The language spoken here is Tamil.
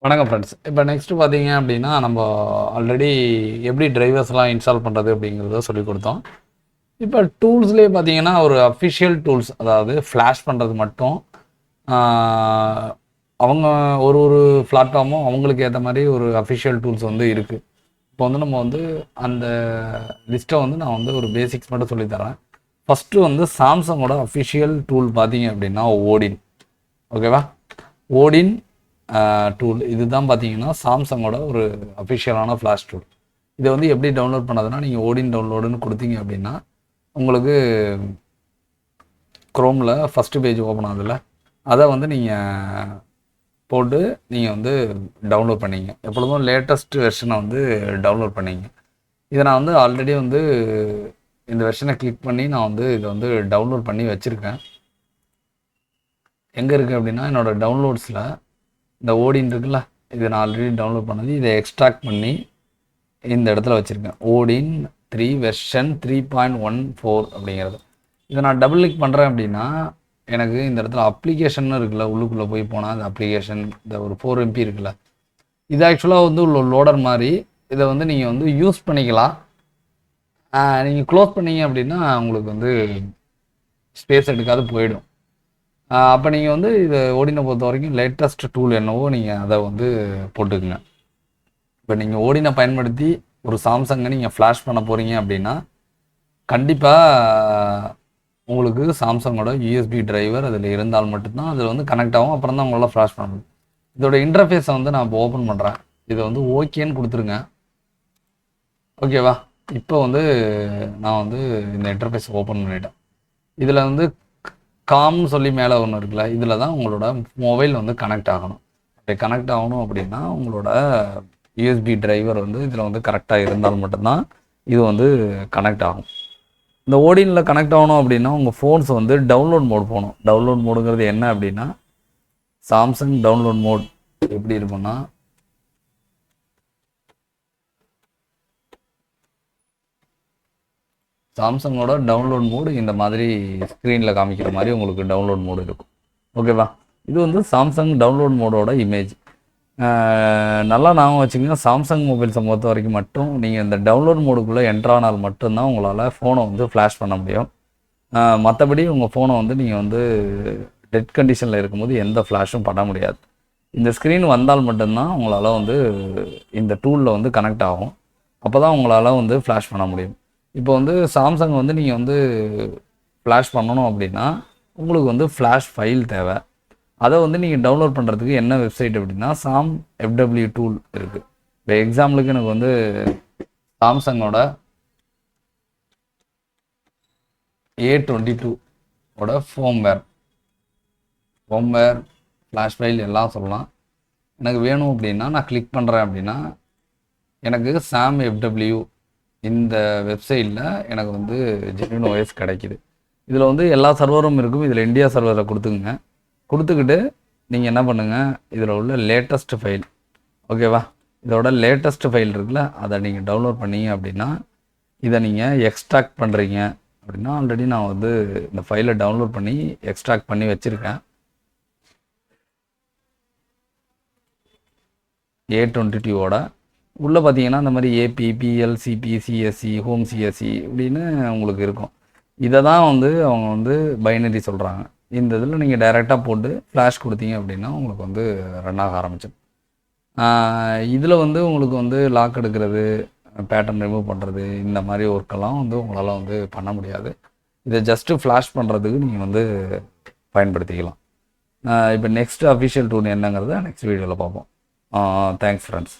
வணக்கம் ஃப்ரெண்ட்ஸ். இப்போ நெக்ஸ்ட்டு பார்த்தீங்க அப்படின்னா, நம்ம ஆல்ரெடி எப்படி டிரைவர்ஸ்லாம் இன்ஸ்டால் பண்ணுறது அப்படிங்கிறத சொல்லிக் கொடுத்தோம். இப்போ டூல்ஸ்லேயே பார்த்தீங்கன்னா, ஒரு அஃபிஷியல் டூல்ஸ், அதாவது ஃப்ளாஷ் பண்ணுறது மட்டும் அவங்க ஒரு ஒரு பிளாட்ஃபார்மும் அவங்களுக்கு ஏற்ற மாதிரி ஒரு அஃபிஷியல் டூல்ஸ் வந்து இருக்குது. இப்போ வந்து நம்ம வந்து அந்த லிஸ்ட்டை வந்து நான் வந்து ஒரு பேசிக்ஸ் மட்டும் சொல்லித்தரேன். ஃபஸ்ட்டு வந்து சாம்சங்கோட அஃபிஷியல் டூல் பார்த்தீங்க அப்படின்னா ஓடின். ஓகேவா? ஓடின் டூல் இதுதான் பார்த்தீங்கன்னா சாம்சங்கோட ஒரு அஃபிஷியலான ஃப்ளாஷ் டூல். இதை வந்து எப்படி டவுன்லோட் பண்ணதுன்னா, நீங்கள் ஓடின் டவுன்லோடுன்னு கொடுத்தீங்க அப்படின்னா உங்களுக்கு க்ரோமில் ஃபஸ்ட்டு பேஜ் ஓப்பன் ஆகுதுல்ல, அதை வந்து நீங்கள் போட்டு நீங்கள் வந்து டவுன்லோட் பண்ணிங்க. எப்பொழுதும் லேட்டஸ்ட் வெர்ஷனை வந்து டவுன்லோட் பண்ணிங்க. இதை நான் வந்து ஆல்ரெடி வந்து இந்த வெர்ஷனை கிளிக் பண்ணி நான் வந்து இதை வந்து டவுன்லோட் பண்ணி வச்சுருக்கேன். எங்கே இருக்குது அப்படின்னா, என்னோடய டவுன்லோட்ஸில் இந்த ஓடின் இருக்குல்ல, இதை நான் ஆல்ரெடி டவுன்லோட் பண்ணது. இதை எக்ஸ்ட்ராக்ட் பண்ணி இந்த இடத்துல வச்சுருக்கேன். ஓடின் 3 வெர்ஷன் 3.14 அப்படிங்கிறது. இதை நான் டபுள் கிளிக் பண்ணுறேன் அப்படின்னா எனக்கு இந்த இடத்துல அப்ளிகேஷன் இருக்குல்ல, உள்ளுக்குள்ளே போய் போனால் அந்த அப்ளிகேஷன் இந்த ஒரு 4 MB இருக்குல்ல, இது ஆக்சுவலாக வந்து உள்ள லோடர் மாதிரி. இதை வந்து நீங்கள் வந்து யூஸ் பண்ணிக்கலாம். நீங்கள் க்ளோஸ் பண்ணீங்க அப்படின்னா உங்களுக்கு வந்து ஸ்பேஸ் எடுக்காது போயிடும். அப்போ நீங்கள் வந்து இதை ஓடினை பொறுத்த வரைக்கும் லேட்டஸ்ட் டூல் என்னவோ நீங்கள் அதை வந்து போட்டுக்குங்க. இப்போ நீங்கள் ஓடினை பயன்படுத்தி ஒரு சாம்சங்கை நீங்கள் ஃப்ளாஷ் பண்ண போகிறீங்க அப்படின்னா கண்டிப்பாக உங்களுக்கு சாம்சங்கோட யூஎஸ்பி டிரைவர் அதில் இருந்தால் மட்டும்தான் அதில் வந்து கனெக்ட் ஆகும். அப்புறம் தான் உங்களால் ஃப்ளாஷ் பண்ண முடியும். இதோட இன்டர்ஃபேஸை வந்து நான் இப்போ ஓப்பன் பண்ணுறேன். இதை வந்து ஓகேன்னு கொடுத்துருங்க. ஓகேவா? இப்போ வந்து நான் வந்து இந்த இன்டர்ஃபேஸ் ஓப்பன் பண்ணிட்டேன். இதில் வந்து காம்னு சொல்லி மேலே ஒன்று இருக்குல்ல, இதில் தான் உங்களோட மொபைல் வந்து கனெக்ட் ஆகணும். அப்படி கனெக்ட் ஆகணும் அப்படின்னா உங்களோட யூஎஸ்பி டிரைவர் வந்து இதில் வந்து கரெக்டாக இருந்தால் மட்டும்தான் இது வந்து கனெக்ட் ஆகும். இந்த ஓடினில் கனெக்ட் ஆகணும் அப்படின்னா உங்கள் ஃபோன்ஸ் வந்து டவுன்லோட் மோட் போகணும். டவுன்லோட் மோடுங்கிறது என்ன அப்படின்னா, சாம்சங் டவுன்லோட் மோட் எப்படி இருக்குன்னா, சாம்சங்கோட டவுன்லோட் மோடு இந்த மாதிரி ஸ்க்ரீனில் காமிக்கிற மாதிரி உங்களுக்கு டவுன்லோட் மோடு இருக்கும். ஓகேவா? இது வந்து சாம்சங் டவுன்லோட் மோடோட இமேஜ். நல்லா ஞாபகம் வச்சுக்கோங்க, சாம்சங் மொபைல்ஸை பொறுத்த வரைக்கும் மட்டும் நீங்கள் இந்த டவுன்லோட் மோடுக்குள்ளே என்ட்ரானால் மட்டும்தான் உங்களால் ஃபோனை வந்து ஃப்ளாஷ் பண்ண முடியும். மற்றபடி உங்கள் ஃபோனை வந்து நீங்கள் வந்து டெட் கண்டிஷனில் இருக்கும்போது எந்த ஃப்ளாஷும் பண்ண முடியாது. இந்த ஸ்க்ரீன் வந்தால் மட்டும்தான் உங்களால் வந்து இந்த டூலில் வந்து கனெக்ட் ஆகும். அப்போ தான் உங்களால் வந்து ஃப்ளாஷ் பண்ண முடியும். இப்போ வந்து சாம்சங் வந்து நீங்கள் வந்து ஃப்ளாஷ் பண்ணணும் அப்படின்னா உங்களுக்கு வந்து ஃப்ளாஷ் ஃபைல் தேவை. அதை வந்து நீங்கள் டவுன்லோட் பண்ணுறதுக்கு என்ன வெப்சைட் அப்படின்னா சாம் FW டூல் இருக்குது. இப்போ எக்ஸாம்பிளுக்கு எனக்கு வந்து சாம்சங்கோட A22 ஃபோம்வேர் ஃப்ளாஷ் ஃபைல் எல்லாம் சொல்லலாம். எனக்கு வேணும் அப்படின்னா நான் கிளிக் பண்ணுறேன் அப்படின்னா எனக்கு சாம் FW இந்த வெப்சைட்டில் எனக்கு வந்து ஜென்யூன் OS கிடைக்கிது. இதில் வந்து எல்லா சர்வரும் இருக்கும். இதில் இந்தியா சர்வரை கொடுத்துக்கிட்டு நீங்கள் என்ன பண்ணுங்கள், இதில் உள்ள லேட்டஸ்ட் ஃபைல், ஓகேவா, இதோட லேட்டஸ்ட் ஃபைல் இருக்குல்ல, அதை நீங்கள் டவுன்லோட் பண்ணீங்க அப்படின்னா இதை நீங்கள் எக்ஸ்ட்ராக்ட் பண்ணுறீங்க அப்படின்னா, ஆல்ரெடி நான் வந்து இந்த ஃபைலை டவுன்லோட் பண்ணி எக்ஸ்ட்ராக்ட் பண்ணி வச்சுருக்கேன். A22 உள்ளே பார்த்தீங்கன்னா இந்த மாதிரி AP, PL, CP, CSE, home CSE இப்படின்னு உங்களுக்கு இருக்கும். இதை தான் வந்து அவங்க வந்து பைனரி சொல்கிறாங்க. இந்த இதில் நீங்கள் டைரெக்டாக போட்டு ஃப்ளாஷ் கொடுத்தீங்க அப்படின்னா உங்களுக்கு வந்து ரன் ஆக ஆரம்பிச்சிடும். இதில் வந்து உங்களுக்கு வந்து லாக் எடுக்கிறது, பேட்டர்ன் ரிமூவ் பண்ணுறது, இந்த மாதிரி ஒர்க்கெல்லாம் வந்து உங்களால் வந்து பண்ண முடியாது. இதை ஜஸ்ட்டு ஃப்ளாஷ் பண்ணுறதுக்கு நீங்கள் வந்து பயன்படுத்திக்கலாம். இப்போ நெக்ஸ்ட் அஃபிஷியல் டூல் என்னங்கிறத நெக்ஸ்ட் வீடியோவில் பார்ப்போம். Thanks friends.